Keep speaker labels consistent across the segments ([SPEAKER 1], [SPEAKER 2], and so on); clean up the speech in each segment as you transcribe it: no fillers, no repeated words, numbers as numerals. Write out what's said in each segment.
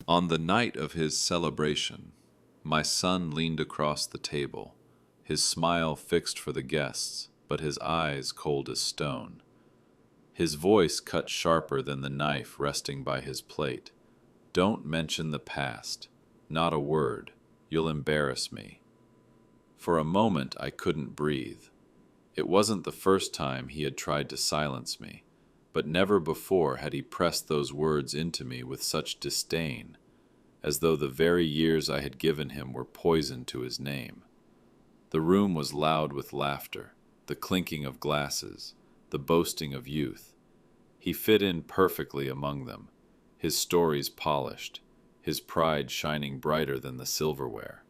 [SPEAKER 1] On the night of his celebration, my son leaned across the table, his smile fixed for the guests, but his eyes cold as stone. His voice cut sharper than the knife resting by his plate. "Don't mention the past. Not a word. You'll embarrass me." For a moment I couldn't breathe. It wasn't the first time he had tried to silence me, but never before had he pressed those words into me with such disdain, as though the very years I had given him were poison to his name. The room was loud with laughter, the clinking of glasses, the boasting of youth. He fit in perfectly among them, his stories polished, his pride shining brighter than the silverware.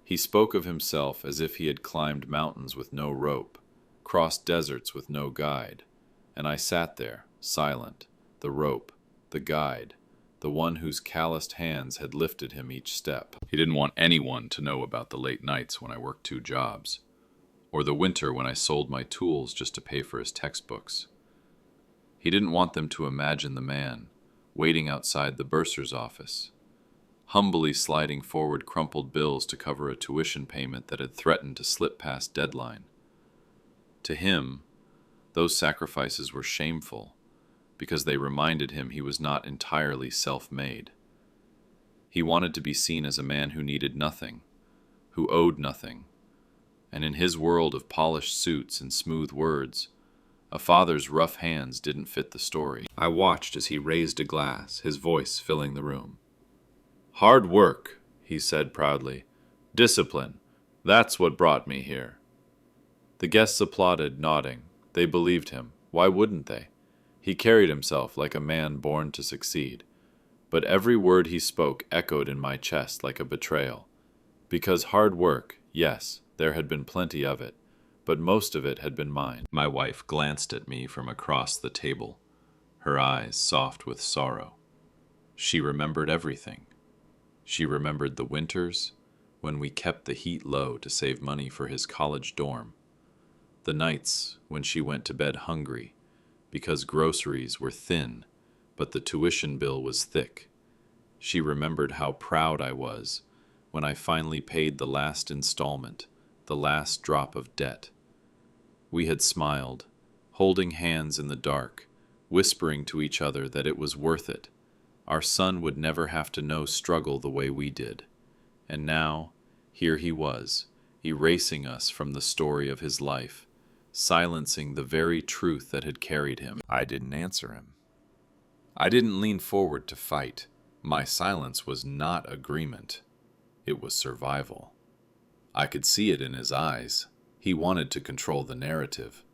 [SPEAKER 1] He spoke of himself as if he had climbed mountains with no rope, crossed deserts with no guide, and I sat there, silent, the rope, the guide, the one whose calloused hands had lifted him each step. He didn't want anyone to know about the late nights when I worked 2 jobs, or the winter when I sold my tools just to pay for his textbooks. He didn't want them to imagine the man, waiting outside the bursar's office, humbly sliding forward crumpled bills to cover a tuition payment that had threatened to slip past deadline. To him, those sacrifices were shameful, because they reminded him he was not entirely self-made. He wanted to be seen as a man who needed nothing, who owed nothing, and in his world of polished suits and smooth words, a father's rough hands didn't fit the story. I watched as he raised a glass, his voice filling the room. "Hard work," he said proudly. "Discipline. That's what brought me here." The guests applauded, nodding. They believed him. Why wouldn't they? He carried himself like a man born to succeed. But every word he spoke echoed in my chest like a betrayal. Because hard work, yes, there had been plenty of it, but most of it had been mine. My wife glanced at me from across the table, her eyes soft with sorrow. She remembered everything. She remembered the winters, when we kept the heat low to save money for his college dorm. The nights when she went to bed hungry, because groceries were thin, but the tuition bill was thick. She remembered how proud I was when I finally paid the last installment, the last drop of debt. We had smiled, holding hands in the dark, whispering to each other that it was worth it. Our son would never have to know struggle the way we did. And now, here he was, erasing us from the story of his life, silencing the very truth that had carried him. I didn't answer him. I didn't lean forward to fight. My silence was not agreement. It was survival. I could see it in his eyes. He wanted to control the narrative,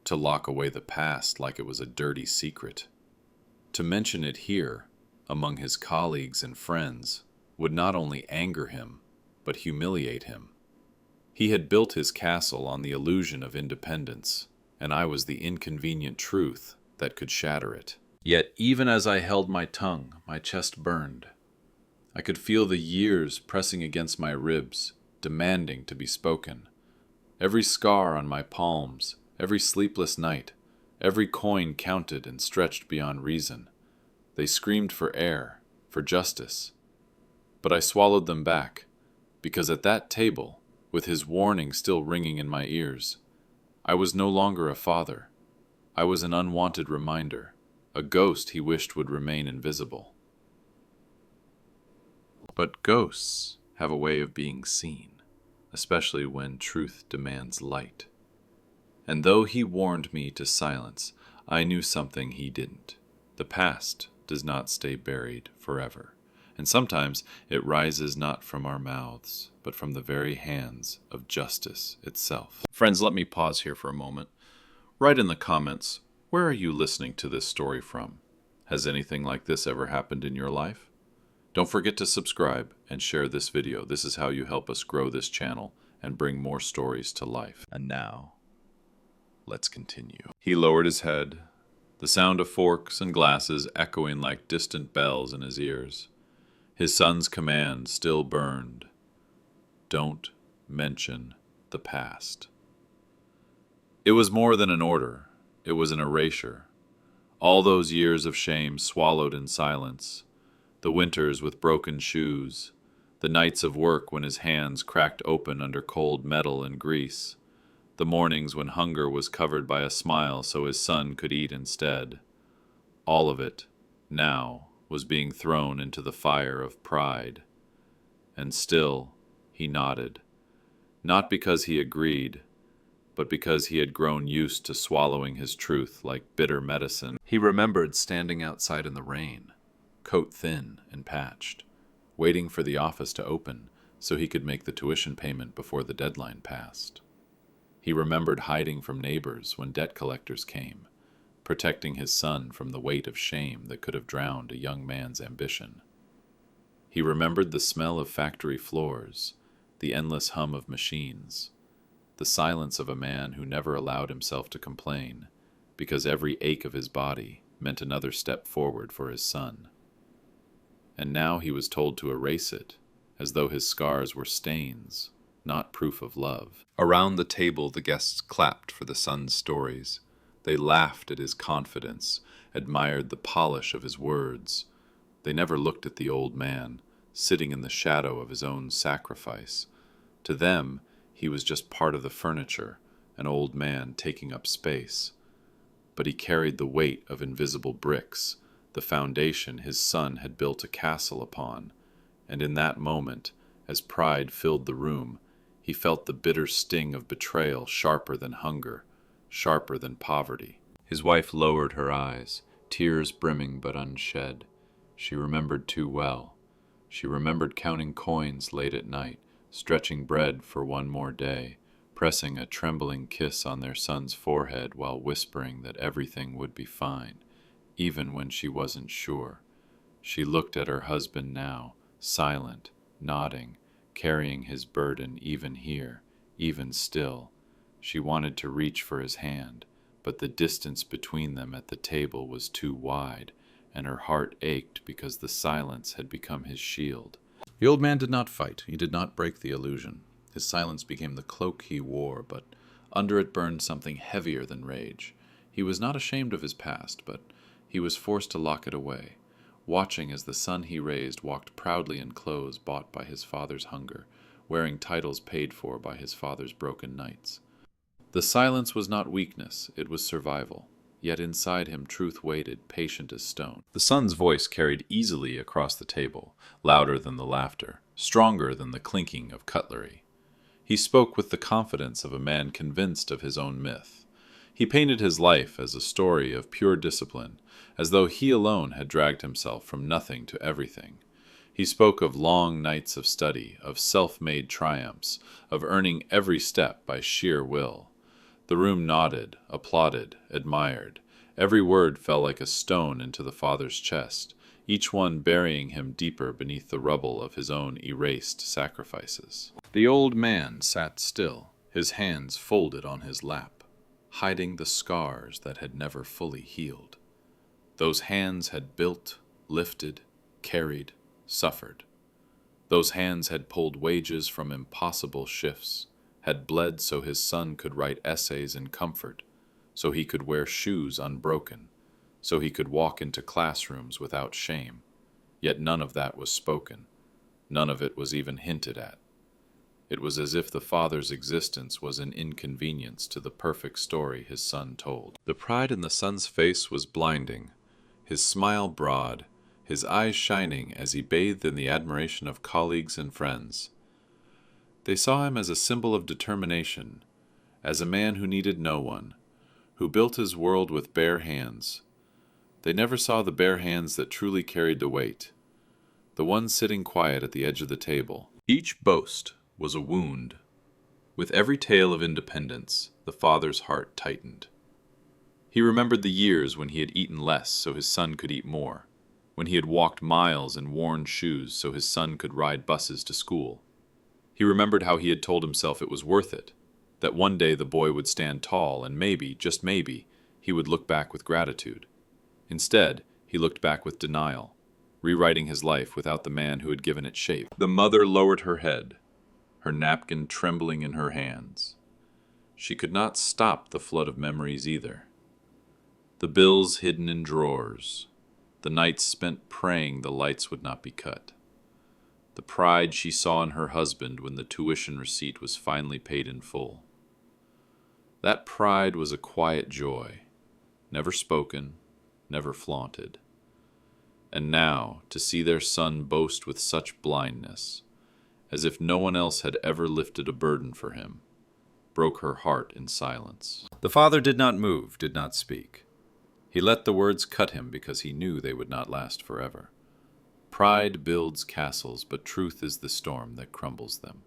[SPEAKER 1] to lock away the past like it was a dirty secret. To mention it here, among his colleagues and friends, would not only anger him, but humiliate him. He had built his castle on the illusion of independence, and I was the inconvenient truth that could shatter it. Yet even as I held my tongue, my chest burned. I could feel the years pressing against my ribs, demanding to be spoken. Every scar on my palms, every sleepless night, every coin counted and stretched beyond reason. They screamed for air, for justice. But I swallowed them back, because at that table, with his warning still ringing in my ears, I was no longer a father. I was an unwanted reminder, a ghost he wished would remain invisible. But ghosts have a way of being seen, especially when truth demands light. And though he warned me to silence, I knew something he didn't. The past does not stay buried forever, and sometimes it rises not from our mouths, but from the very hands of justice itself. Friends, let me pause here for a moment. Write in the comments, where are you listening to this story from? Has anything like this ever happened in your life? Don't forget to subscribe and share this video. This is how you help us grow this channel and bring more stories to life. And now, let's continue. He lowered his head, the sound of forks and glasses echoing like distant bells in his ears. His son's command still burned. Don't mention the past. It was more than an order. It was an erasure. All those years of shame swallowed in silence. The winters with broken shoes, the nights of work when his hands cracked open under cold metal and grease, the mornings when hunger was covered by a smile so his son could eat instead. All of it, now, was being thrown into the fire of pride. And still, he nodded, not because he agreed, but because he had grown used to swallowing his truth like bitter medicine. He remembered standing outside in the rain, coat thin and patched, waiting for the office to open so he could make the tuition payment before the deadline passed. He remembered hiding from neighbors when debt collectors came, protecting his son from the weight of shame that could have drowned a young man's ambition. He remembered the smell of factory floors, the endless hum of machines, the silence of a man who never allowed himself to complain, because every ache of his body meant another step forward for his son. And now he was told to erase it, as though his scars were stains, not proof of love. Around the table the guests clapped for the son's stories. They laughed at his confidence, admired the polish of his words. They never looked at the old man, sitting in the shadow of his own sacrifice. To them, he was just part of the furniture, an old man taking up space. But he carried the weight of invisible bricks, the foundation his son had built a castle upon, and in that moment, as pride filled the room, he felt the bitter sting of betrayal sharper than hunger, sharper than poverty. His wife lowered her eyes, tears brimming but unshed. She remembered too well. She remembered counting coins late at night, stretching bread for one more day, pressing a trembling kiss on their son's forehead while whispering that everything would be fine, even when she wasn't sure. She looked at her husband now, silent, nodding, carrying his burden even here, even still. She wanted to reach for his hand, but the distance between them at the table was too wide, and her heart ached because the silence had become his shield. The old man did not fight. He did not break the illusion. His silence became the cloak he wore, but under it burned something heavier than rage. He was not ashamed of his past, but he was forced to lock it away, watching as the son he raised walked proudly in clothes bought by his father's hunger, wearing titles paid for by his father's broken nights. The silence was not weakness, it was survival. Yet inside him truth waited, patient as stone. The son's voice carried easily across the table, louder than the laughter, stronger than the clinking of cutlery. He spoke with the confidence of a man convinced of his own myth. He painted his life as a story of pure discipline, as though he alone had dragged himself from nothing to everything. He spoke of long nights of study, of self-made triumphs, of earning every step by sheer will. The room nodded, applauded, admired. Every word fell like a stone into the father's chest, each one burying him deeper beneath the rubble of his own erased sacrifices. The old man sat still, his hands folded on his lap, hiding the scars that had never fully healed. Those hands had built, lifted, carried, suffered. Those hands had pulled wages from impossible shifts, had bled so his son could write essays in comfort, so he could wear shoes unbroken, so he could walk into classrooms without shame. Yet none of that was spoken. None of it was even hinted at. It was as if the father's existence was an inconvenience to the perfect story his son told. The pride in the son's face was blinding, his smile broad, his eyes shining as he bathed in the admiration of colleagues and friends. They saw him as a symbol of determination, as a man who needed no one, who built his world with bare hands. They never saw the bare hands that truly carried the weight, the one sitting quiet at the edge of the table. Each boast was a wound. With every tale of independence, the father's heart tightened. He remembered the years when he had eaten less so his son could eat more, when he had walked miles in worn shoes so his son could ride buses to school. He remembered how he had told himself it was worth it, that one day the boy would stand tall and maybe, just maybe, he would look back with gratitude. Instead, he looked back with denial, rewriting his life without the man who had given it shape. The mother lowered her head, her napkin trembling in her hands. She could not stop the flood of memories either. The bills hidden in drawers, the nights spent praying the lights would not be cut, the pride she saw in her husband when the tuition receipt was finally paid in full. That pride was a quiet joy, never spoken, never flaunted. And now, to see their son boast with such blindness, as if no one else had ever lifted a burden for him, broke her heart in silence. The father did not move, did not speak. He let the words cut him because he knew they would not last forever. Pride builds castles, but truth is the storm that crumbles them.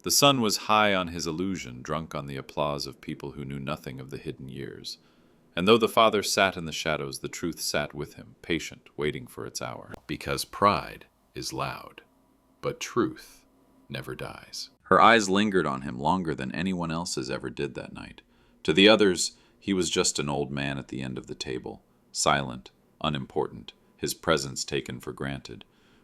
[SPEAKER 1] The son was high on his illusion, drunk on the applause of people who knew nothing of the hidden years. And though the father sat in the shadows, the truth sat with him, patient, waiting for its hour. Because pride is loud, but truth never dies. Her eyes lingered on him longer than anyone else's ever did that night. To the others, he was just an old man at the end of the table, silent, unimportant, his presence taken for granted.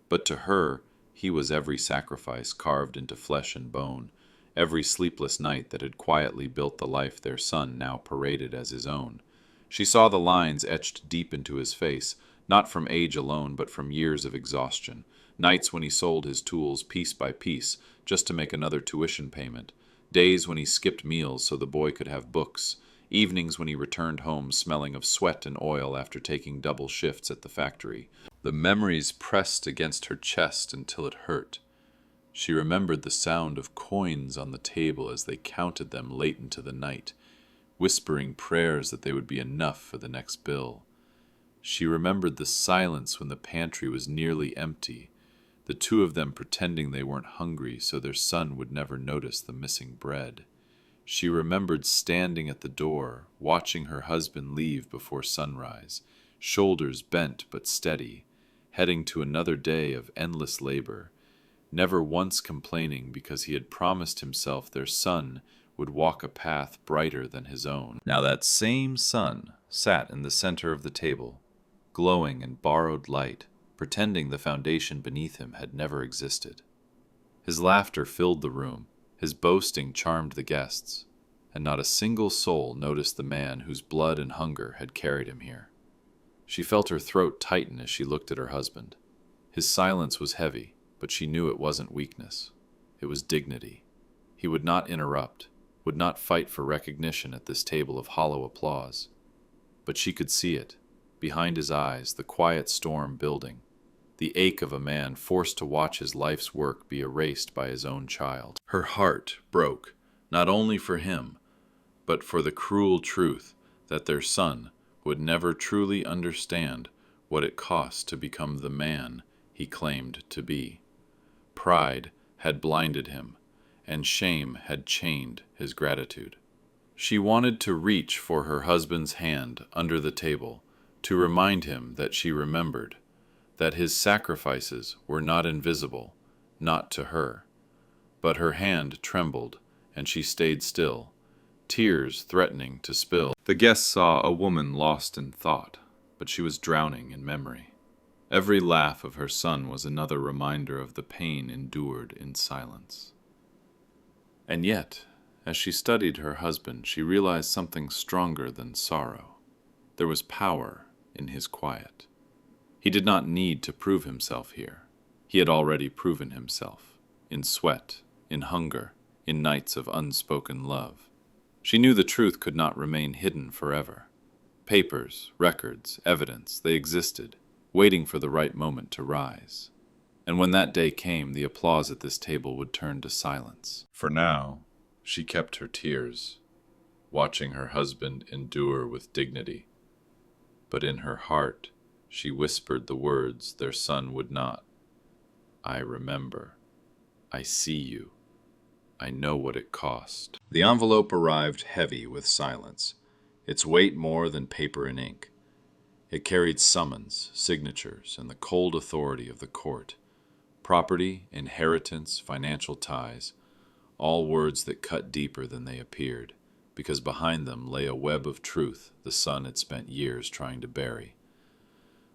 [SPEAKER 1] But to her, he was every sacrifice carved into flesh and bone, every sleepless night that had quietly built the life their son now paraded as his own. She saw the lines etched deep into his face, not from age alone, but from years of exhaustion. Nights when he sold his tools piece by piece, just to make another tuition payment. Days when he skipped meals so the boy could have books. Evenings when he returned home smelling of sweat and oil after taking double shifts at the factory. The memories pressed against her chest until it hurt. She remembered the sound of coins on the table as they counted them late into the night, whispering prayers that they would be enough for the next bill. She remembered the silence when the pantry was nearly empty, the two of them pretending they weren't hungry so their son would never notice the missing bread. She remembered standing at the door, watching her husband leave before sunrise, shoulders bent but steady, heading to another day of endless labor, never once complaining because he had promised himself their son would walk a path brighter than his own. Now that same sun sat in the center of the table, glowing in borrowed light, pretending the foundation beneath him had never existed. His laughter filled the room, his boasting charmed the guests, and not a single soul noticed the man whose blood and hunger had carried him here. She felt her throat tighten as she looked at her husband. His silence was heavy, but she knew it wasn't weakness. It was dignity. He would not interrupt, would not fight for recognition at this table of hollow applause. But she could see it, behind his eyes, the quiet storm building, the ache of a man forced to watch his life's work be erased by his own child. Her heart broke, not only for him, but for the cruel truth that their son would never truly understand what it cost to become the man he claimed to be. Pride had blinded him, and shame had chained his gratitude. She wanted to reach for her husband's hand under the table, to remind him that she remembered, that his sacrifices were not invisible, not to her. But her hand trembled, and she stayed still, tears threatening to spill. The guests saw a woman lost in thought, but she was drowning in memory. Every laugh of her son was another reminder of the pain endured in silence. And yet, as she studied her husband, she realized something stronger than sorrow. There was power in his quiet. He did not need to prove himself here. He had already proven himself, in sweat, in hunger, in nights of unspoken love. She knew the truth could not remain hidden forever. Papers, records, evidence, they existed, waiting for the right moment to rise. And when that day came, the applause at this table would turn to silence. For now, she kept her tears, watching her husband endure with dignity. But in her heart, she whispered the words their son would not. I remember. I see you. I know what it cost. The envelope arrived heavy with silence, its weight more than paper and ink. It carried summons, signatures, and the cold authority of the court. Property, inheritance, financial ties, all words that cut deeper than they appeared, because behind them lay a web of truth the son had spent years trying to bury.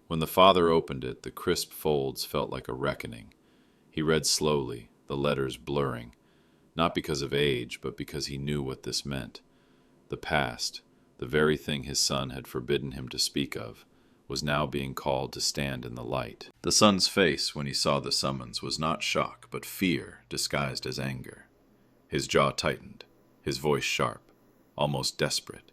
[SPEAKER 1] When the father opened it, the crisp folds felt like a reckoning. He read slowly, the letters blurring, not because of age, but because he knew what this meant. The past, the very thing his son had forbidden him to speak of, was now being called to stand in the light. The son's face when he saw the summons was not shock, but fear disguised as anger. His jaw tightened, his voice sharp, almost desperate.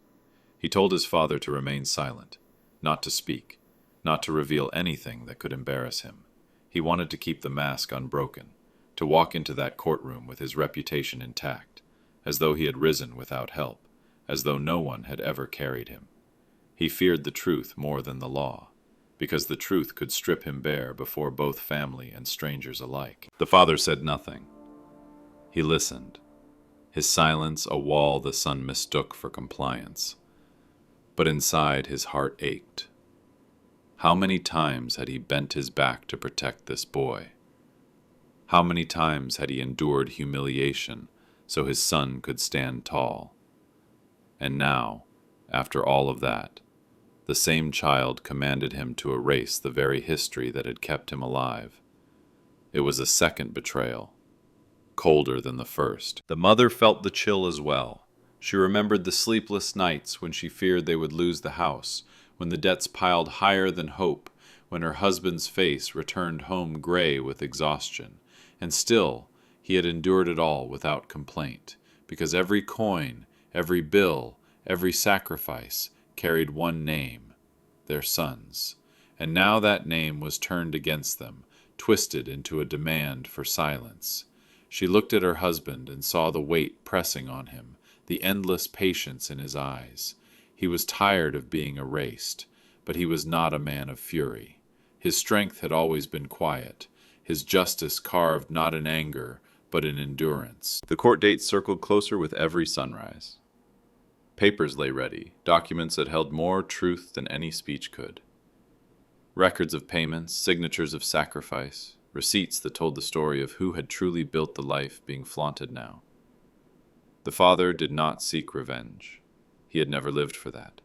[SPEAKER 1] He told his father to remain silent, not to speak, not to reveal anything that could embarrass him. He wanted to keep the mask unbroken, to walk into that courtroom with his reputation intact, as though he had risen without help, as though no one had ever carried him. He feared the truth more than the law, because the truth could strip him bare before both family and strangers alike. The father said nothing. He listened, his silence a wall the son mistook for compliance. But inside his heart ached. How many times had he bent his back to protect this boy? How many times had he endured humiliation so his son could stand tall? And now, after all of that, the same child commanded him to erase the very history that had kept him alive. It was a second betrayal, colder than the first. The mother felt the chill as well. She remembered the sleepless nights when she feared they would lose the house, when the debts piled higher than hope, when her husband's face returned home gray with exhaustion. And still, he had endured it all without complaint, because every coin, every bill, every sacrifice carried one name, their son's. And now that name was turned against them, twisted into a demand for silence. She looked at her husband and saw the weight pressing on him, the endless patience in his eyes. He was tired of being erased, but he was not a man of fury. His strength had always been quiet, his justice carved not in anger, but in endurance. The court date circled closer with every sunrise. Papers lay ready, documents that held more truth than any speech could. Records of payments, signatures of sacrifice, receipts that told the story of who had truly built the life being flaunted now. The father did not seek revenge. He had never lived for that.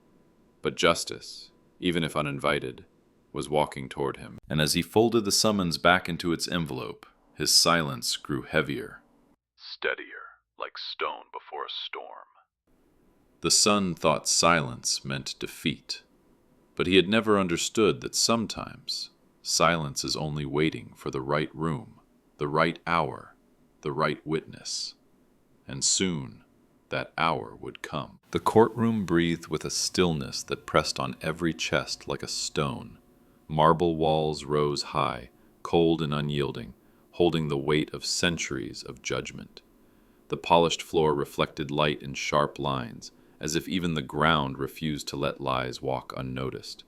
[SPEAKER 1] But justice, even if uninvited, was walking toward him. And as he folded the summons back into its envelope, his silence grew heavier, steadier, like stone before a storm. The son thought silence meant defeat, but he had never understood that sometimes silence is only waiting for the right room, the right hour, the right witness. And soon that hour would come. The courtroom breathed with a stillness that pressed on every chest like a stone. Marble walls rose high, cold and unyielding, holding the weight of centuries of judgment. The polished floor reflected light in sharp lines, as if even the ground refused to let lies walk unnoticed.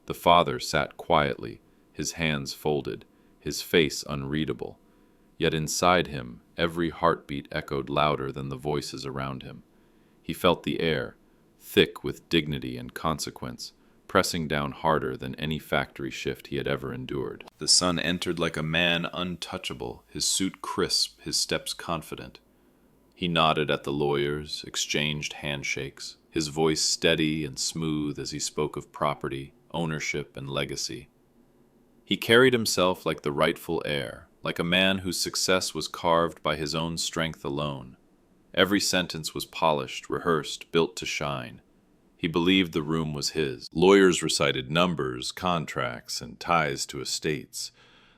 [SPEAKER 1] The father sat quietly, his hands folded, his face unreadable. Yet inside him, every heartbeat echoed louder than the voices around him. He felt the air, thick with dignity and consequence, pressing down harder than any factory shift he had ever endured. The son entered like a man untouchable, his suit crisp, his steps confident. He nodded at the lawyers, exchanged handshakes, his voice steady and smooth as he spoke of property, ownership, and legacy. He carried himself like the rightful heir, like a man whose success was carved by his own strength alone. Every sentence was polished, rehearsed, built to shine. He believed the room was his. Lawyers recited numbers, contracts, and ties to estates.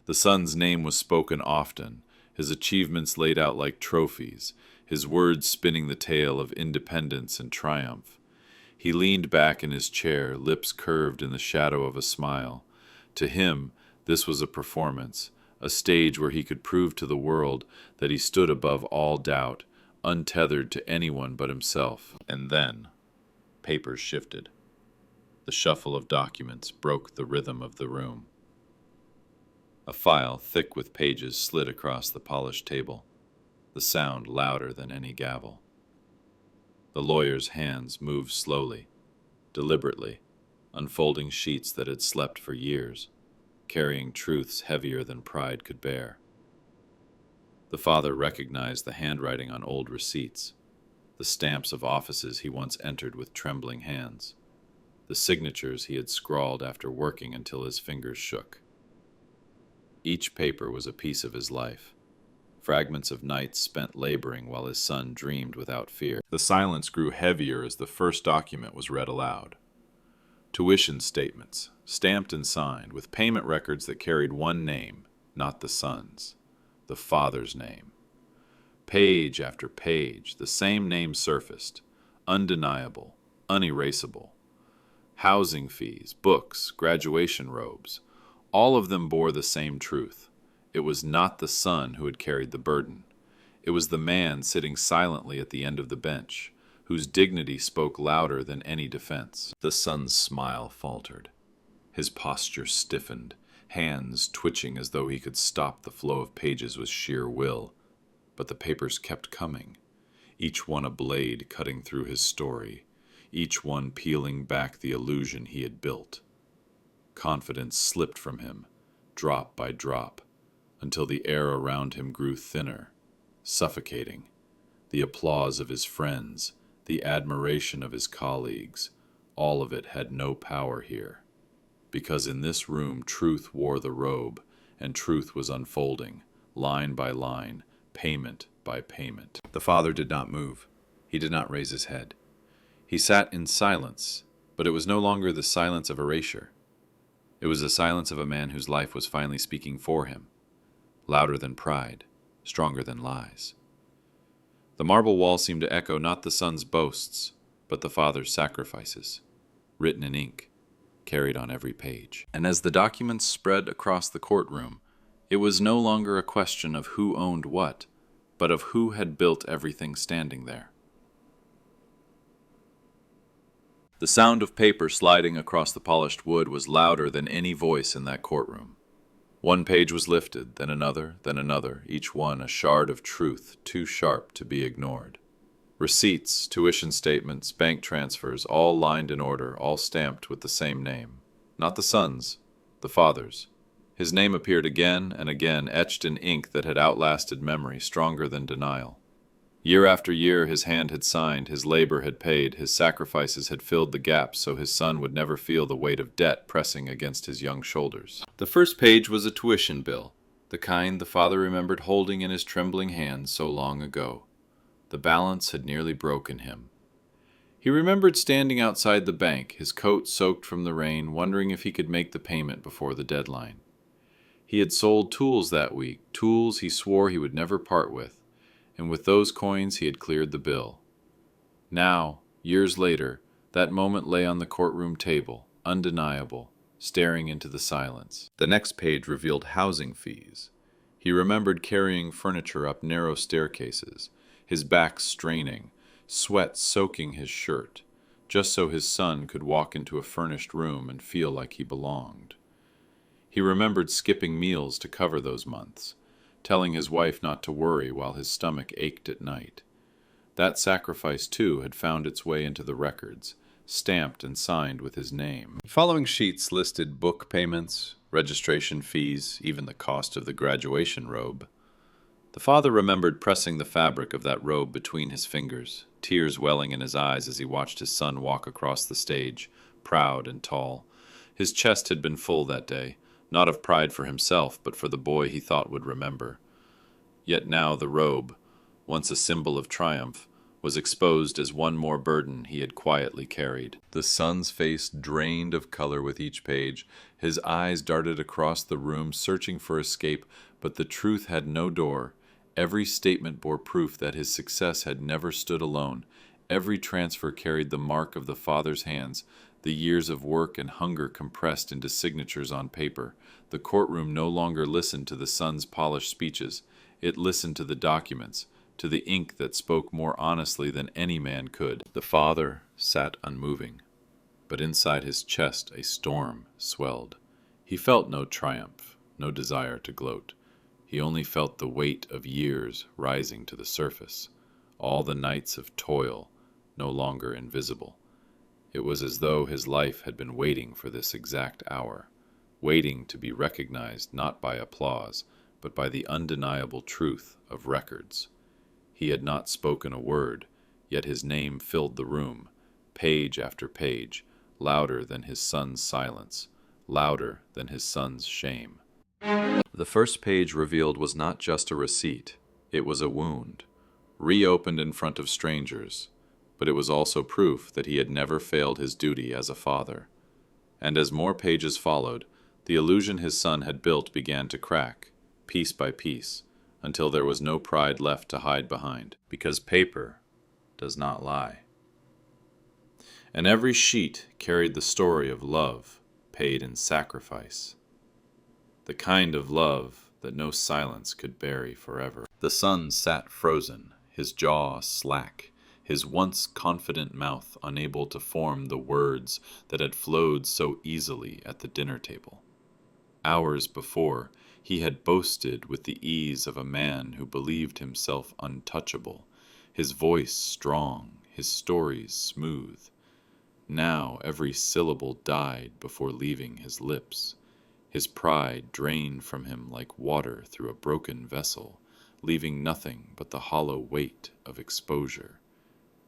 [SPEAKER 1] The son's name was spoken often, his achievements laid out like trophies, his words spinning the tale of independence and triumph. He leaned back in his chair, lips curved in the shadow of a smile. To him, this was a performance, a stage where he could prove to the world that he stood above all doubt, untethered to anyone but himself. And then, papers shifted. The shuffle of documents broke the rhythm of the room. A file thick with pages slid across the polished table, the sound louder than any gavel. The lawyer's hands moved slowly, deliberately, unfolding sheets that had slept for years, carrying truths heavier than pride could bear. The father recognized the handwriting on old receipts, the stamps of offices he once entered with trembling hands, the signatures he had scrawled after working until his fingers shook. Each paper was a piece of his life, fragments of nights spent laboring while his son dreamed without fear. The silence grew heavier as the first document was read aloud. Tuition statements, stamped and signed, with payment records that carried one name, not the son's, the father's name. Page after page, the same name surfaced, undeniable, unerasable. Housing fees, books, graduation robes, all of them bore the same truth. It was not the son who had carried the burden. It was the man sitting silently at the end of the bench, whose dignity spoke louder than any defense. The son's smile faltered. His posture stiffened, hands twitching as though he could stop the flow of pages with sheer will. But the papers kept coming, each one a blade cutting through his story, each one peeling back the illusion he had built. Confidence slipped from him, drop by drop, until the air around him grew thinner, suffocating. The applause of his friends, the admiration of his colleagues, all of it had no power here, because in this room truth wore the robe, and truth was unfolding, line by line, payment by payment. The father did not move. He did not raise his head. He sat in silence, but it was no longer the silence of erasure. It was the silence of a man whose life was finally speaking for him, louder than pride, stronger than lies. The marble wall seemed to echo not the son's boasts, but the father's sacrifices, written in ink, carried on every page. And as the documents spread across the courtroom, it was no longer a question of who owned what, but of who had built everything standing there. The sound of paper sliding across the polished wood was louder than any voice in that courtroom. One page was lifted, then another, each one a shard of truth too sharp to be ignored. Receipts, tuition statements, bank transfers, all lined in order, all stamped with the same name. Not the son's, the father's. His name appeared again and again, etched in ink that had outlasted memory, stronger than denial. Year after year his hand had signed, his labor had paid, his sacrifices had filled the gaps so his son would never feel the weight of debt pressing against his young shoulders. The first page was a tuition bill, the kind the father remembered holding in his trembling hands so long ago. The balance had nearly broken him. He remembered standing outside the bank, his coat soaked from the rain, wondering if he could make the payment before the deadline. He had sold tools that week, tools he swore he would never part with, and with those coins he had cleared the bill. Now, years later, that moment lay on the courtroom table, undeniable, staring into the silence. The next page revealed housing fees. He remembered carrying furniture up narrow staircases, his back straining, sweat soaking his shirt, just so his son could walk into a furnished room and feel like he belonged. He remembered skipping meals to cover those months, telling his wife not to worry while his stomach ached at night. That sacrifice, too, had found its way into the records, stamped and signed with his name. The following sheets listed book payments, registration fees, even the cost of the graduation robe. The father remembered pressing the fabric of that robe between his fingers, tears welling in his eyes as he watched his son walk across the stage, proud and tall. His chest had been full that day, not of pride for himself, but for the boy he thought would remember. Yet now the robe, once a symbol of triumph, was exposed as one more burden he had quietly carried. The son's face drained of color with each page. His eyes darted across the room, searching for escape, but the truth had no door. Every statement bore proof that his success had never stood alone. Every transfer carried the mark of the father's hands, the years of work and hunger compressed into signatures on paper. The courtroom no longer listened to the son's polished speeches. It listened to the documents, to the ink that spoke more honestly than any man could. The father sat unmoving, but inside his chest a storm swelled. He felt no triumph, no desire to gloat. He only felt the weight of years rising to the surface, all the nights of toil no longer invisible. It was as though his life had been waiting for this exact hour, waiting to be recognized not by applause, but by the undeniable truth of records. He had not spoken a word, yet his name filled the room, page after page, louder than his son's silence, louder than his son's shame. The first page revealed was not just a receipt, it was a wound, reopened in front of strangers, but it was also proof that he had never failed his duty as a father. And as more pages followed, the illusion his son had built began to crack, piece by piece, until there was no pride left to hide behind, because paper does not lie. And every sheet carried the story of love paid in sacrifice, the kind of love that no silence could bury forever. The son sat frozen, his jaw slack, his once confident mouth unable to form the words that had flowed so easily at the dinner table. Hours before, he had boasted with the ease of a man who believed himself untouchable, his voice strong, his stories smooth. Now every syllable died before leaving his lips. His pride drained from him like water through a broken vessel, leaving nothing but the hollow weight of exposure.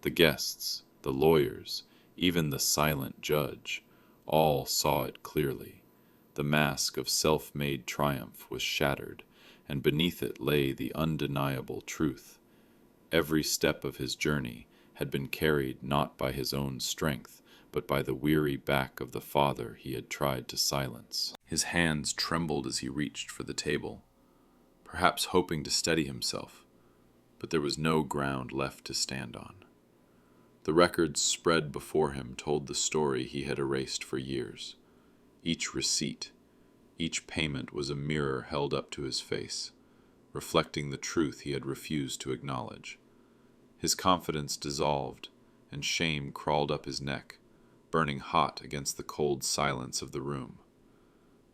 [SPEAKER 1] The guests, the lawyers, even the silent judge, all saw it clearly. The mask of self-made triumph was shattered, and beneath it lay the undeniable truth. Every step of his journey had been carried not by his own strength, but by the weary back of the father he had tried to silence. His hands trembled as he reached for the table, perhaps hoping to steady himself, but there was no ground left to stand on. The records spread before him told the story he had erased for years. Each receipt, each payment was a mirror held up to his face, reflecting the truth he had refused to acknowledge. His confidence dissolved, and shame crawled up his neck, burning hot against the cold silence of the room.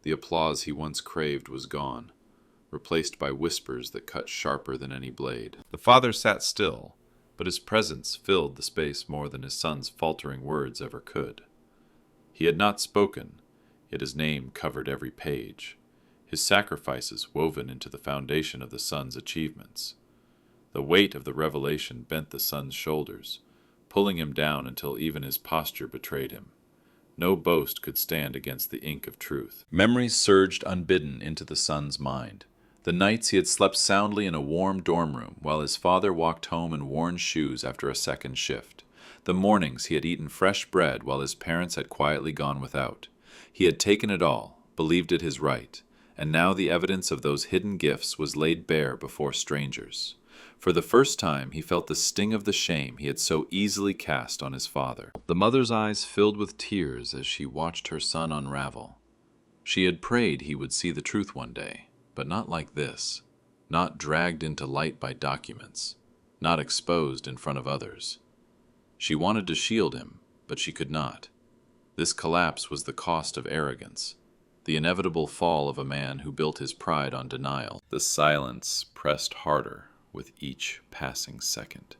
[SPEAKER 1] The applause he once craved was gone, replaced by whispers that cut sharper than any blade. The father sat still, but his presence filled the space more than his son's faltering words ever could. He had not spoken, yet his name covered every page, his sacrifices woven into the foundation of the son's achievements. The weight of the revelation bent the son's shoulders, pulling him down until even his posture betrayed him. No boast could stand against the ink of truth. Memories surged unbidden into the son's mind. The nights he had slept soundly in a warm dorm room while his father walked home in worn shoes after a second shift. The mornings he had eaten fresh bread while his parents had quietly gone without. He had taken it all, believed it his right, and now the evidence of those hidden gifts was laid bare before strangers. For the first time he felt the sting of the shame he had so easily cast on his father. The mother's eyes filled with tears as she watched her son unravel. She had prayed he would see the truth one day, but not like this, not dragged into light by documents, not exposed in front of others. She wanted to shield him, but she could not. This collapse was the cost of arrogance, the inevitable fall of a man who built his pride on denial. The silence pressed harder with each passing second.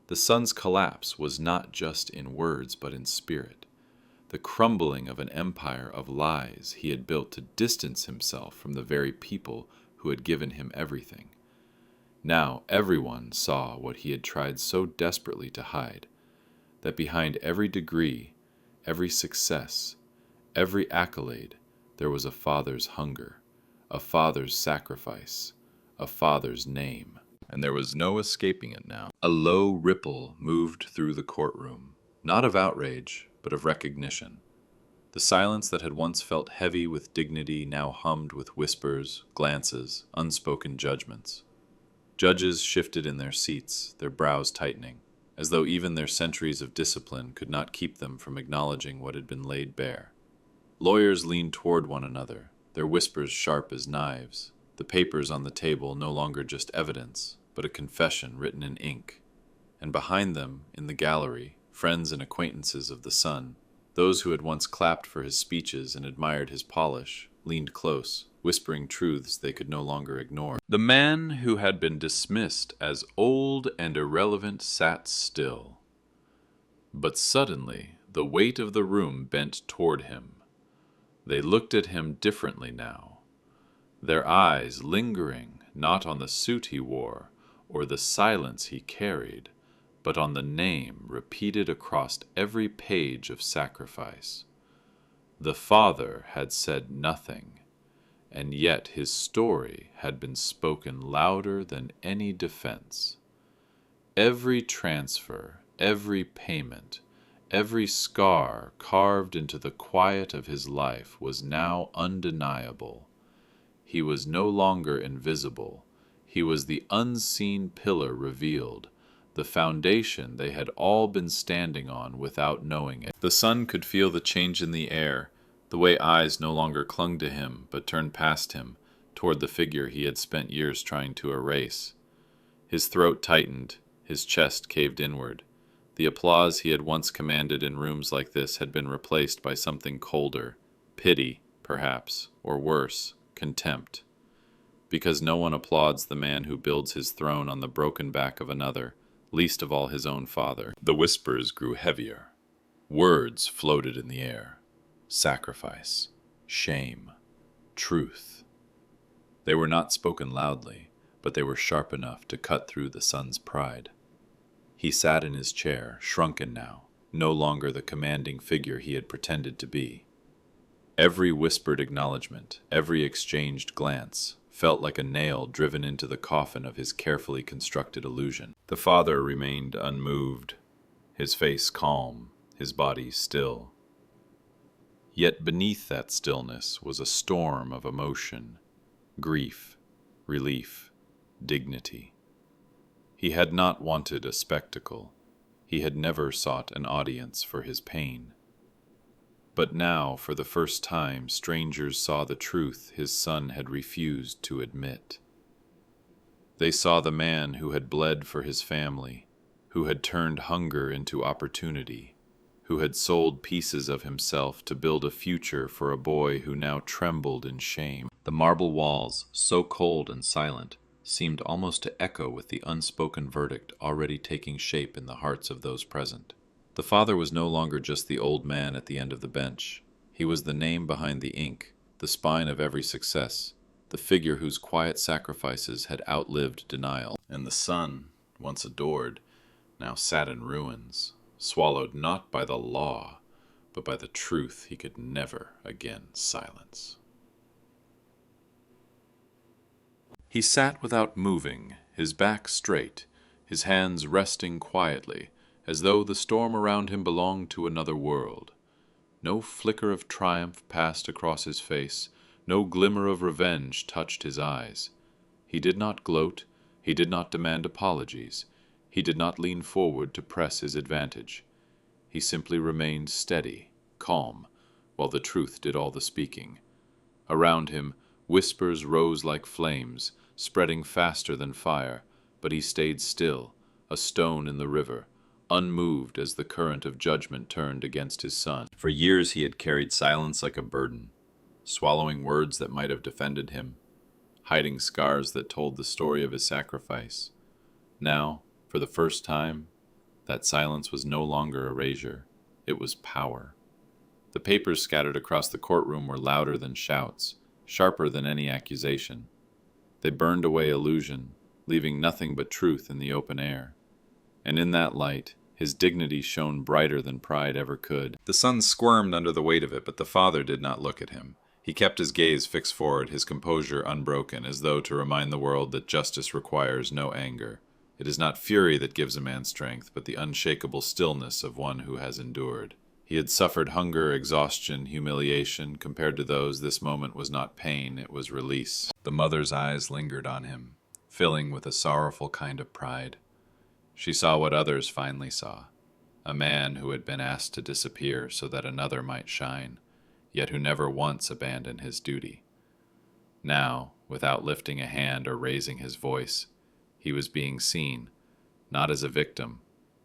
[SPEAKER 1] The son's collapse was not just in words but in spirit, the crumbling of an empire of lies he had built to distance himself from the very people who had given him everything. Now everyone saw what he had tried so desperately to hide, that behind every degree, every success, every accolade, there was a father's hunger, a father's sacrifice, a father's name. And there was no escaping it now. A low ripple moved through the courtroom, not of outrage, but of recognition. The silence that had once felt heavy with dignity now hummed with whispers, glances, unspoken judgments. Judges shifted in their seats, their brows tightening, as though even their centuries of discipline could not keep them from acknowledging what had been laid bare. Lawyers leaned toward one another, their whispers sharp as knives, the papers on the table no longer just evidence, but a confession written in ink. And behind them, in the gallery, friends and acquaintances of the son, those who had once clapped for his speeches and admired his polish, leaned close, whispering truths they could no longer ignore. The man who had been dismissed as old and irrelevant sat still. But suddenly, the weight of the room bent toward him. They looked at him differently now, their eyes lingering not on the suit he wore or the silence he carried, but on the name repeated across every page of sacrifice. The father had said nothing, and yet his story had been spoken louder than any defense. Every transfer, every payment, Every scar carved into the quiet of his life was now undeniable. He was no longer invisible. He was the unseen pillar revealed, the foundation they had all been standing on without knowing it. The son could feel the change in the air, the way eyes no longer clung to him but turned past him, toward the figure he had spent years trying to erase. His throat tightened, his chest caved inward. The applause he had once commanded in rooms like this had been replaced by something colder, pity, perhaps, or worse, contempt. Because no one applauds the man who builds his throne on the broken back of another, least of all his own father. The whispers grew heavier. Words floated in the air. Sacrifice, shame, truth. They were not spoken loudly, but they were sharp enough to cut through the son's pride. He sat in his chair, shrunken now, no longer the commanding figure he had pretended to be. Every whispered acknowledgment, every exchanged glance, felt like a nail driven into the coffin of his carefully constructed illusion. The father remained unmoved, his face calm, his body still. Yet beneath that stillness was a storm of emotion, grief, relief, dignity. He had not wanted a spectacle. He had never sought an audience for his pain. But now, for the first time, strangers saw the truth his son had refused to admit. They saw the man who had bled for his family, who had turned hunger into opportunity, who had sold pieces of himself to build a future for a boy who now trembled in shame. The marble walls, so cold and silent, seemed almost to echo with the unspoken verdict already taking shape in the hearts of those present. The father was no longer just the old man at the end of the bench. He was the name behind the ink, the spine of every success, the figure whose quiet sacrifices had outlived denial. And the son, once adored, now sat in ruins, swallowed not by the law, but by the truth he could never again silence. He sat without moving, his back straight, his hands resting quietly, as though the storm around him belonged to another world. No flicker of triumph passed across his face, no glimmer of revenge touched his eyes. He did not gloat, he did not demand apologies, he did not lean forward to press his advantage. He simply remained steady, calm, while the truth did all the speaking. Around him, whispers rose like flames, spreading faster than fire, but he stayed still, a stone in the river, unmoved as the current of judgment turned against his son. For years he had carried silence like a burden, swallowing words that might have defended him, hiding scars that told the story of his sacrifice. Now, for the first time, that silence was no longer erasure, it was power. The papers scattered across the courtroom were louder than shouts, sharper than any accusation. They burned away illusion, leaving nothing but truth in the open air. And in that light, his dignity shone brighter than pride ever could. The son squirmed under the weight of it, but the father did not look at him. He kept his gaze fixed forward, his composure unbroken, as though to remind the world that justice requires no anger. It is not fury that gives a man strength, but the unshakable stillness of one who has endured. He had suffered hunger, exhaustion, humiliation. Compared to those, this moment was not pain, it was release. The mother's eyes lingered on him, filling with a sorrowful kind of pride. She saw what others finally saw, a man who had been asked to disappear so that another might shine, yet who never once abandoned his duty. Now, without lifting a hand or raising his voice, he was being seen, not as a victim,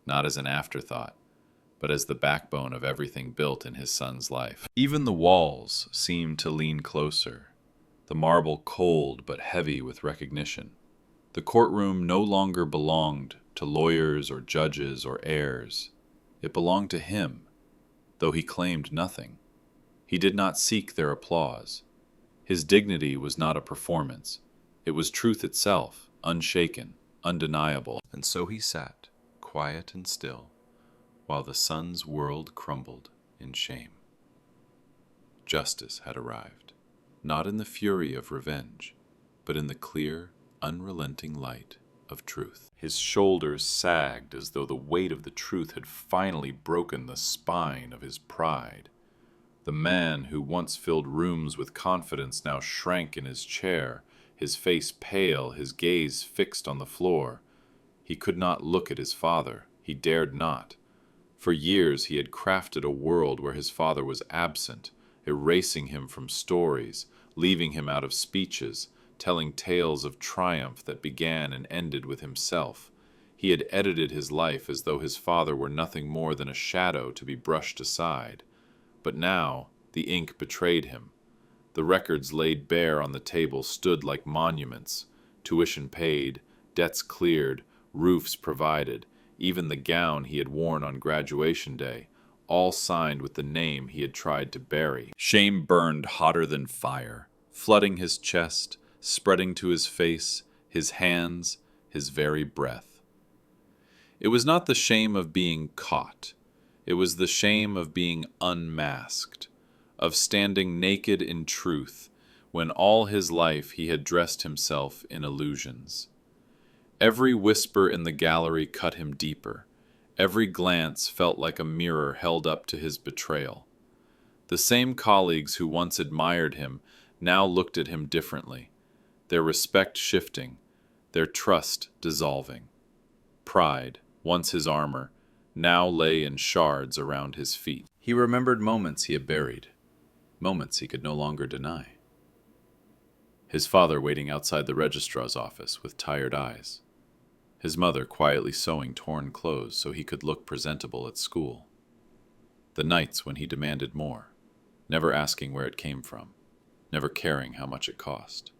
[SPEAKER 1] not as an afterthought, but as the backbone of everything built in his son's life. Even the walls seemed to lean closer, the marble cold but heavy with recognition. The courtroom no longer belonged to lawyers or judges or heirs. It belonged to him, though he claimed nothing. He did not seek their applause. His dignity was not a performance. It was truth itself, unshaken, undeniable. And so he sat, quiet and still, while the son's world crumbled in shame. Justice had arrived, not in the fury of revenge, but in the clear, unrelenting light of truth. His shoulders sagged as though the weight of the truth had finally broken the spine of his pride. The man who once filled rooms with confidence now shrank in his chair, his face pale, his gaze fixed on the floor. He could not look at his father. He dared not. For years he had crafted a world where his father was absent, erasing him from stories, leaving him out of speeches, telling tales of triumph that began and ended with himself. He had edited his life as though his father were nothing more than a shadow to be brushed aside. But now the ink betrayed him. The records laid bare on the table stood like monuments, tuition paid, debts cleared, roofs provided, even the gown he had worn on graduation day, all signed with the name he had tried to bury. Shame burned hotter than fire, flooding his chest, spreading to his face, his hands, his very breath. It was not the shame of being caught. It was the shame of being unmasked, of standing naked in truth, when all his life he had dressed himself in illusions. Every whisper in the gallery cut him deeper. Every glance felt like a mirror held up to his betrayal. The same colleagues who once admired him now looked at him differently, their respect shifting, their trust dissolving. Pride, once his armor, now lay in shards around his feet. He remembered moments he had buried, moments he could no longer deny. His father waiting outside the registrar's office with tired eyes. His mother quietly sewing torn clothes so he could look presentable at school. The nights when he demanded more, never asking where it came from, never caring how much it cost.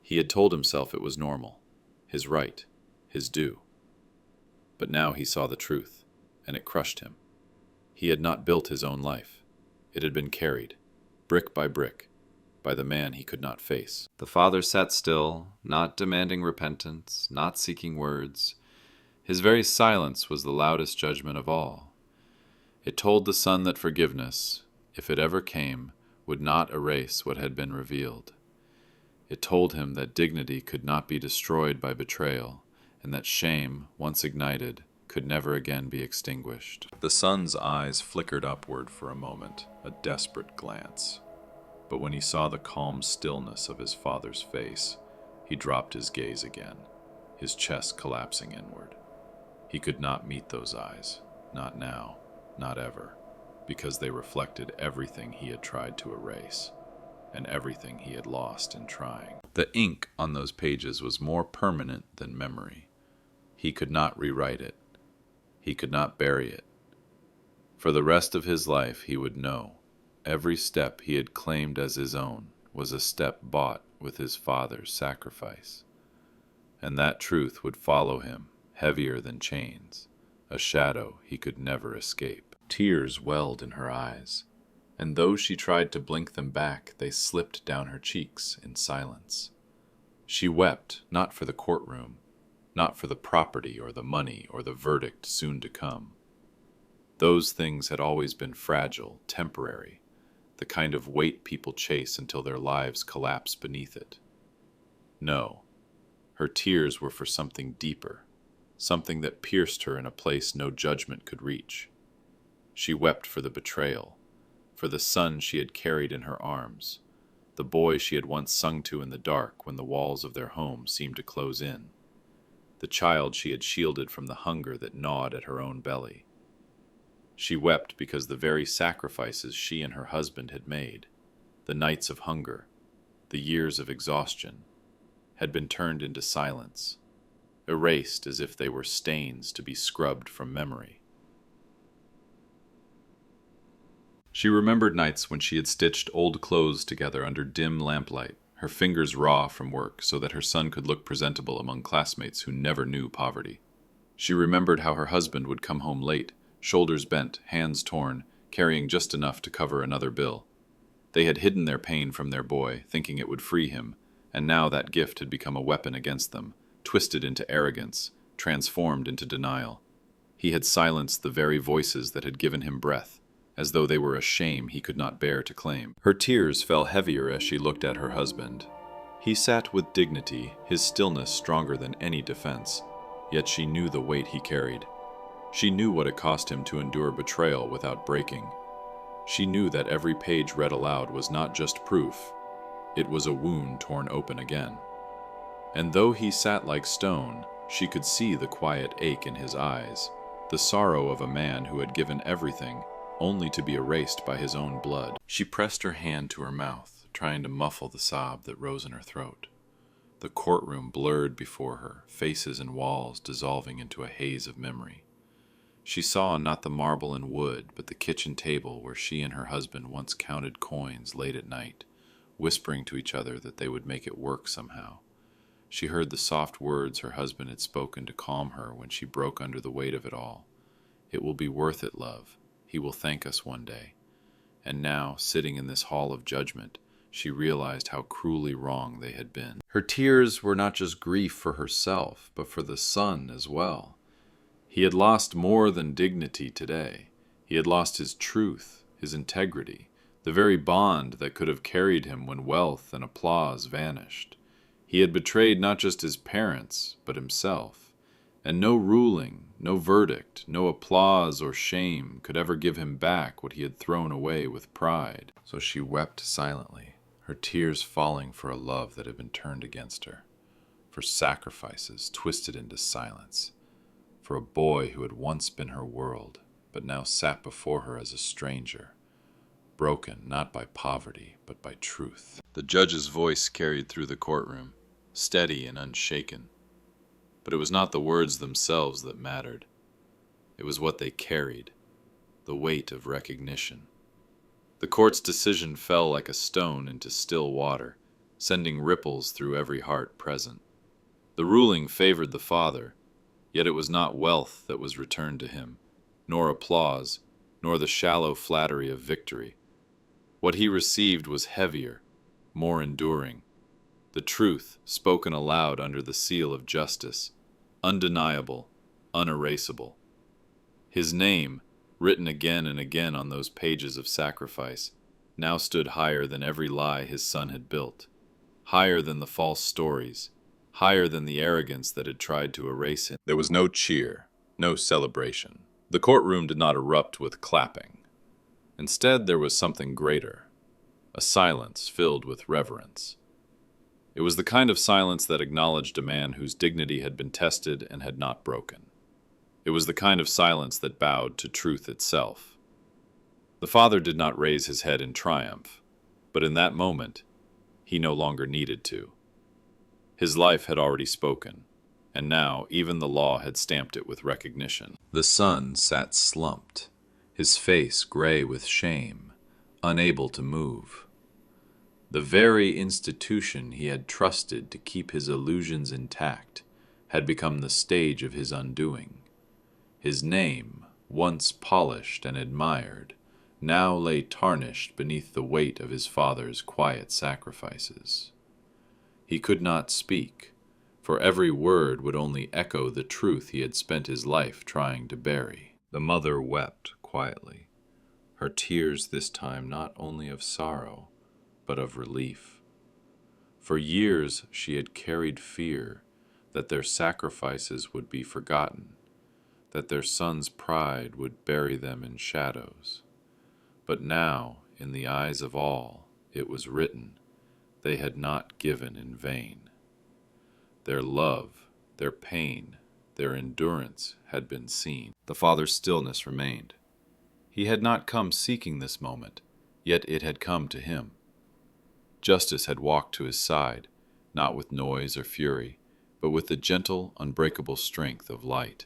[SPEAKER 1] He had told himself it was normal, his right, his due. But now he saw the truth, and it crushed him. He had not built his own life. It had been carried, brick by brick, by the man he could not face. The father sat still, not demanding repentance, not seeking words. His very silence was the loudest judgment of all. It told the son that forgiveness, if it ever came, would not erase what had been revealed. It told him that dignity could not be destroyed by betrayal, and that shame, once ignited, could never again be extinguished. The son's eyes flickered upward for a moment, a desperate glance. But when he saw the calm stillness of his father's face, he dropped his gaze again, his chest collapsing inward. He could not meet those eyes, not now, not ever, because they reflected everything he had tried to erase, and everything he had lost in trying. The ink on those pages was more permanent than memory. He could not rewrite it. He could not bury it. For the rest of his life he would know every step he had claimed as his own was a step bought with his father's sacrifice. And that truth would follow him, heavier than chains, a shadow he could never escape. Tears welled in her eyes, and though she tried to blink them back, they slipped down her cheeks in silence. She wept not for the courtroom, not for the property or the money or the verdict soon to come. Those things had always been fragile, temporary, the kind of weight people chase until their lives collapse beneath it. No, her tears were for something deeper, something that pierced her in a place no judgment could reach. She wept for the betrayal, for the son she had carried in her arms, the boy she had once sung to in the dark when the walls of their home seemed to close in, the child she had shielded from the hunger that gnawed at her own belly. She wept because the very sacrifices she and her husband had made, the nights of hunger, the years of exhaustion, had been turned into silence, erased as if they were stains to be scrubbed from memory. She remembered nights when she had stitched old clothes together under dim lamplight, her fingers raw from work so that her son could look presentable among classmates who never knew poverty. She remembered how her husband would come home late, shoulders bent, hands torn, carrying just enough to cover another bill. They had hidden their pain from their boy, thinking it would free him, and now that gift had become a weapon against them, twisted into arrogance, transformed into denial. He had silenced the very voices that had given him breath, as though they were a shame he could not bear to claim. Her tears fell heavier as she looked at her husband. He sat with dignity, his stillness stronger than any defense, yet she knew the weight he carried. She knew what it cost him to endure betrayal without breaking. She knew that every page read aloud was not just proof, it was a wound torn open again. And though he sat like stone, she could see the quiet ache in his eyes, the sorrow of a man who had given everything, only to be erased by his own blood. She pressed her hand to her mouth, trying to muffle the sob that rose in her throat. The courtroom blurred before her, faces and walls dissolving into a haze of memory. She saw not the marble and wood, but the kitchen table where she and her husband once counted coins late at night, whispering to each other that they would make it work somehow. She heard the soft words her husband had spoken to calm her when she broke under the weight of it all. "It will be worth it, love. He will thank us one day." And now, sitting in this hall of judgment, she realized how cruelly wrong they had been. Her tears were not just grief for herself, but for the son as well. He had lost more than dignity today. He had lost his truth, his integrity, the very bond that could have carried him when wealth and applause vanished. He had betrayed not just his parents, but himself, and no ruling, no verdict, no applause or shame could ever give him back what he had thrown away with pride. So she wept silently, her tears falling for a love that had been turned against her, for sacrifices twisted into silence, for a boy who had once been her world, but now sat before her as a stranger, broken not by poverty, but by truth. The judge's voice carried through the courtroom, steady and unshaken. But it was not the words themselves that mattered. It was what they carried, the weight of recognition. The court's decision fell like a stone into still water, sending ripples through every heart present. The ruling favored the father, yet it was not wealth that was returned to him, nor applause, nor the shallow flattery of victory. What he received was heavier, more enduring. The truth spoken aloud under the seal of justice, undeniable, unerasable. His name, written again and again on those pages of sacrifice, now stood higher than every lie his son had built, higher than the false stories, higher than the arrogance that had tried to erase him. There was no cheer, no celebration. The courtroom did not erupt with clapping. Instead, there was something greater, a silence filled with reverence. It was the kind of silence that acknowledged a man whose dignity had been tested and had not broken. It was the kind of silence that bowed to truth itself. The father did not raise his head in triumph, but in that moment, he no longer needed to. His life had already spoken, and now even the law had stamped it with recognition. The son sat slumped, his face gray with shame, unable to move. The very institution he had trusted to keep his illusions intact had become the stage of his undoing. His name, once polished and admired, now lay tarnished beneath the weight of his father's quiet sacrifices. He could not speak, for every word would only echo the truth he had spent his life trying to bury. The mother wept quietly, her tears this time not only of sorrow, but of relief. For years she had carried fear that their sacrifices would be forgotten, that their son's pride would bury them in shadows. But now, in the eyes of all, it was written, they had not given in vain. Their love, their pain, their endurance had been seen. The father's stillness remained. He had not come seeking this moment, yet it had come to him. Justice had walked to his side, not with noise or fury, but with the gentle, unbreakable strength of light.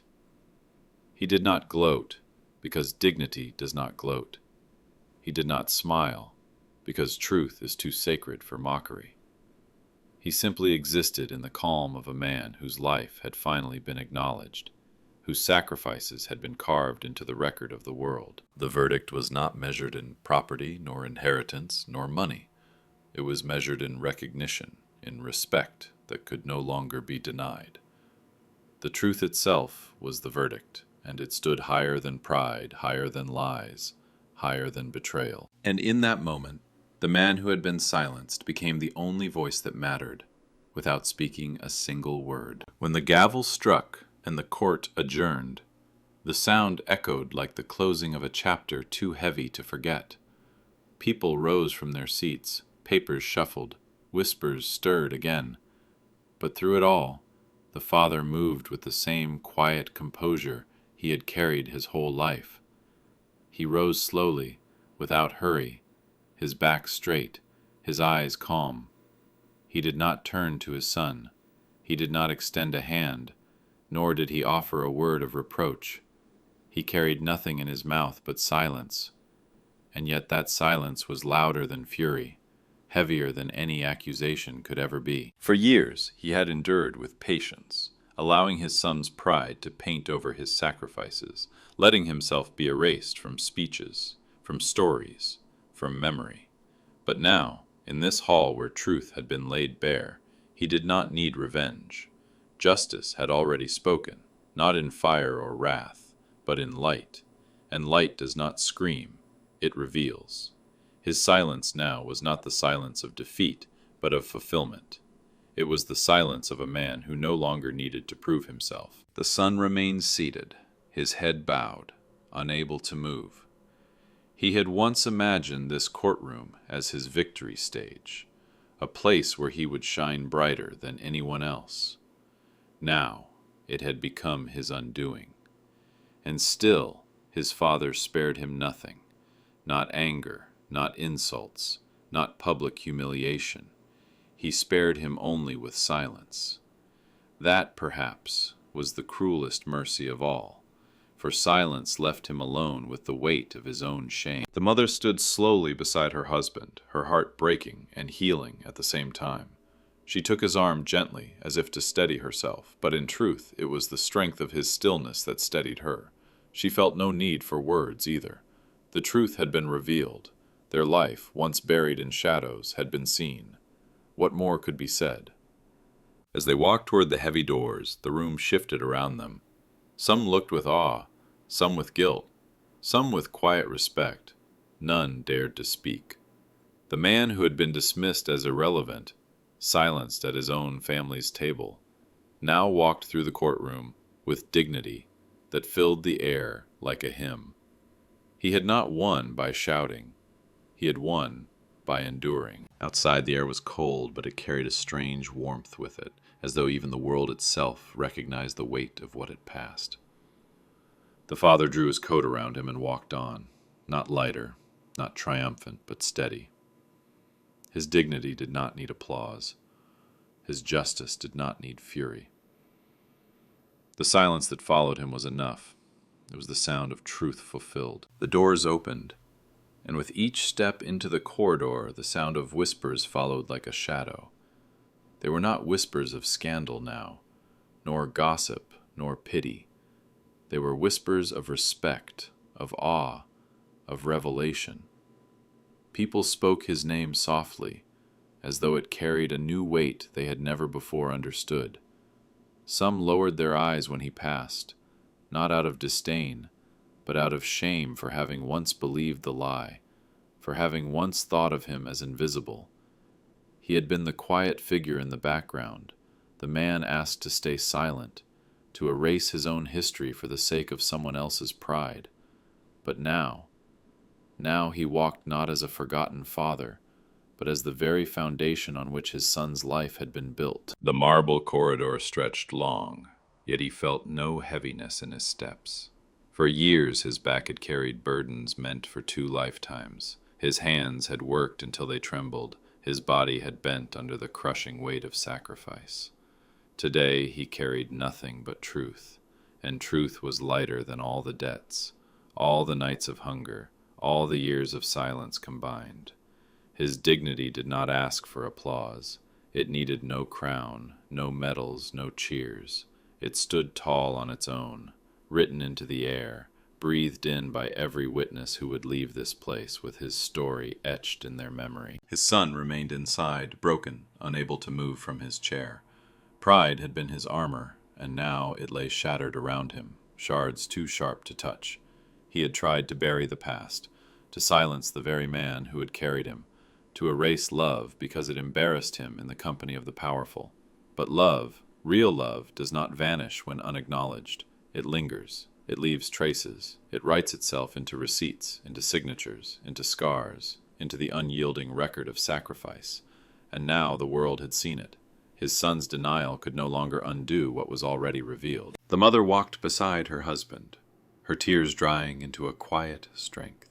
[SPEAKER 1] He did not gloat, because dignity does not gloat. He did not smile, because truth is too sacred for mockery. He simply existed in the calm of a man whose life had finally been acknowledged, whose sacrifices had been carved into the record of the world. The verdict was not measured in property, nor inheritance, nor money. It was measured in recognition, in respect that could no longer be denied. The truth itself was the verdict, and it stood higher than pride, higher than lies, higher than betrayal. And in that moment, The man who had been silenced became the only voice that mattered, without speaking a single word. When the gavel struck and the court adjourned, the sound echoed like the closing of a chapter too heavy to forget. People rose from their seats, papers shuffled, whispers stirred again. But through it all, the father moved with the same quiet composure he had carried his whole life. He rose slowly, without hurry, his back straight, his eyes calm. He did not turn to his son. He did not extend a hand, nor did he offer a word of reproach. He carried nothing in his mouth but silence, and yet that silence was louder than fury, heavier than any accusation could ever be. For years he had endured with patience, allowing his son's pride to paint over his sacrifices, letting himself be erased from speeches, from stories, from memory. But now, in this hall where truth had been laid bare, he did not need revenge. Justice had already spoken, not in fire or wrath, but in light, and light does not scream, it reveals. His silence now was not the silence of defeat, but of fulfillment. It was the silence of a man who no longer needed to prove himself. The son remained seated, his head bowed, unable to move. He had once imagined this courtroom as his victory stage, a place where he would shine brighter than anyone else. Now it had become his undoing. And still his father spared him nothing, not anger, not insults, not public humiliation. He spared him only with silence. That, perhaps, was the cruelest mercy of all, for silence left him alone with the weight of his own shame. The mother stood slowly beside her husband, her heart breaking and healing at the same time. She took his arm gently, as if to steady herself, but in truth it was the strength of his stillness that steadied her. She felt no need for words either. The truth had been revealed. Their life, once buried in shadows, had been seen. What more could be said? As they walked toward the heavy doors, the room shifted around them. Some looked with awe, some with guilt, some with quiet respect. None dared to speak. The man who had been dismissed as irrelevant, silenced at his own family's table, now walked through the courtroom with dignity that filled the air like a hymn. He had not won by shouting. He had won by enduring. Outside the air was cold, but it carried a strange warmth with it, as though even the world itself recognized the weight of what had passed. The father drew his coat around him and walked on, not lighter, not triumphant, but steady. His dignity did not need applause. His justice did not need fury. The silence that followed him was enough. It was the sound of truth fulfilled. The doors opened, and with each step into the corridor, the sound of whispers followed like a shadow. They were not whispers of scandal now, nor gossip, nor pity. They were whispers of respect, of awe, of revelation. People spoke his name softly, as though it carried a new weight they had never before understood. Some lowered their eyes when he passed, not out of disdain, but out of shame for having once believed the lie, for having once thought of him as invisible. He had been the quiet figure in the background, the man asked to stay silent, to erase his own history for the sake of someone else's pride. But now he walked not as a forgotten father, but as the very foundation on which his son's life had been built. The marble corridor stretched long, yet he felt no heaviness in his steps. For years his back had carried burdens meant for 2 lifetimes. His hands had worked until they trembled. His body had bent under the crushing weight of sacrifice. Today he carried nothing but truth, and truth was lighter than all the debts, all the nights of hunger, all the years of silence combined. His dignity did not ask for applause. It needed no crown, no medals, no cheers. It stood tall on its own, written into the air, breathed in by every witness who would leave this place with his story etched in their memory. His son remained inside, broken, unable to move from his chair. Pride had been his armor, and now it lay shattered around him, shards too sharp to touch. He had tried to bury the past, to silence the very man who had carried him, to erase love because it embarrassed him in the company of the powerful. But love, real love, does not vanish when unacknowledged. It lingers. It leaves traces. It writes itself into receipts, into signatures, into scars, into the unyielding record of sacrifice. And now the world had seen it. His son's denial could no longer undo what was already revealed. The mother walked beside her husband, her tears drying into a quiet strength.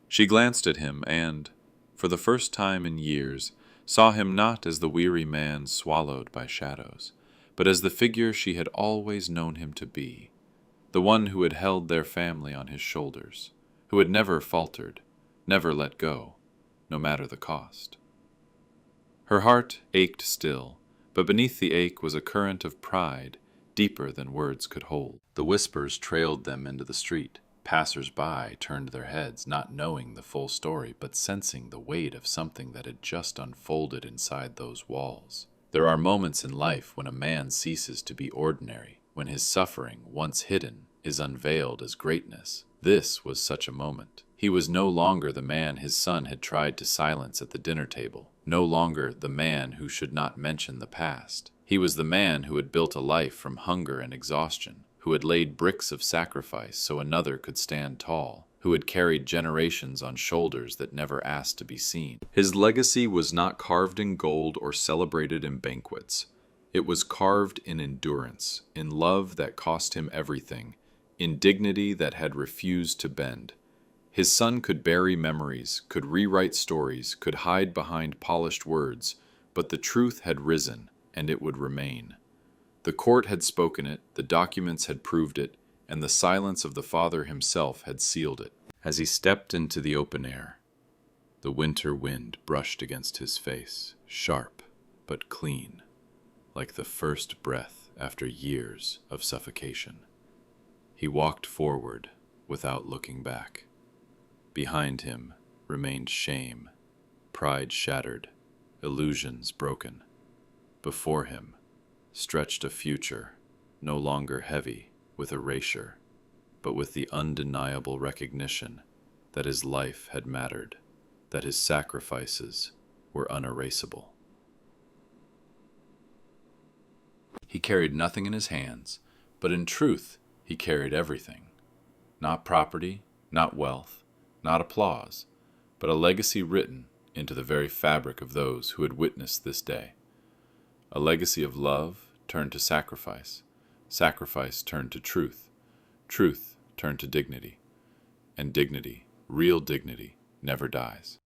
[SPEAKER 1] She glanced at him and, for the first time in years, saw him not as the weary man swallowed by shadows, but as the figure she had always known him to be, the one who had held their family on his shoulders, who had never faltered, never let go, no matter the cost. Her heart ached still, but beneath the ache was a current of pride deeper than words could hold. The whispers trailed them into the street. Passers-by turned their heads, not knowing the full story, but sensing the weight of something that had just unfolded inside those walls. There are moments in life when a man ceases to be ordinary, when his suffering, once hidden, is unveiled as greatness. This was such a moment. He was no longer the man his son had tried to silence at the dinner table, no longer the man who should not mention the past. He was the man who had built a life from hunger and exhaustion, who had laid bricks of sacrifice so another could stand tall, who had carried generations on shoulders that never asked to be seen. His legacy was not carved in gold or celebrated in banquets. It was carved in endurance, in love that cost him everything, in dignity that had refused to bend. His son could bury memories, could rewrite stories, could hide behind polished words, but the truth had risen, and it would remain. The court had spoken it, the documents had proved it, and the silence of the father himself had sealed it. As he stepped into the open air, the winter wind brushed against his face, sharp but clean, like the first breath after years of suffocation. He walked forward without looking back. Behind him remained shame, pride shattered, illusions broken. Before him stretched a future, no longer heavy with erasure, but with the undeniable recognition that his life had mattered, that his sacrifices were unerasable. He carried nothing in his hands, but in truth he carried everything. Not property, not wealth, not applause, but a legacy written into the very fabric of those who had witnessed this day. A legacy of love turned to sacrifice, sacrifice turned to truth, truth turned to dignity, and dignity, real dignity, never dies.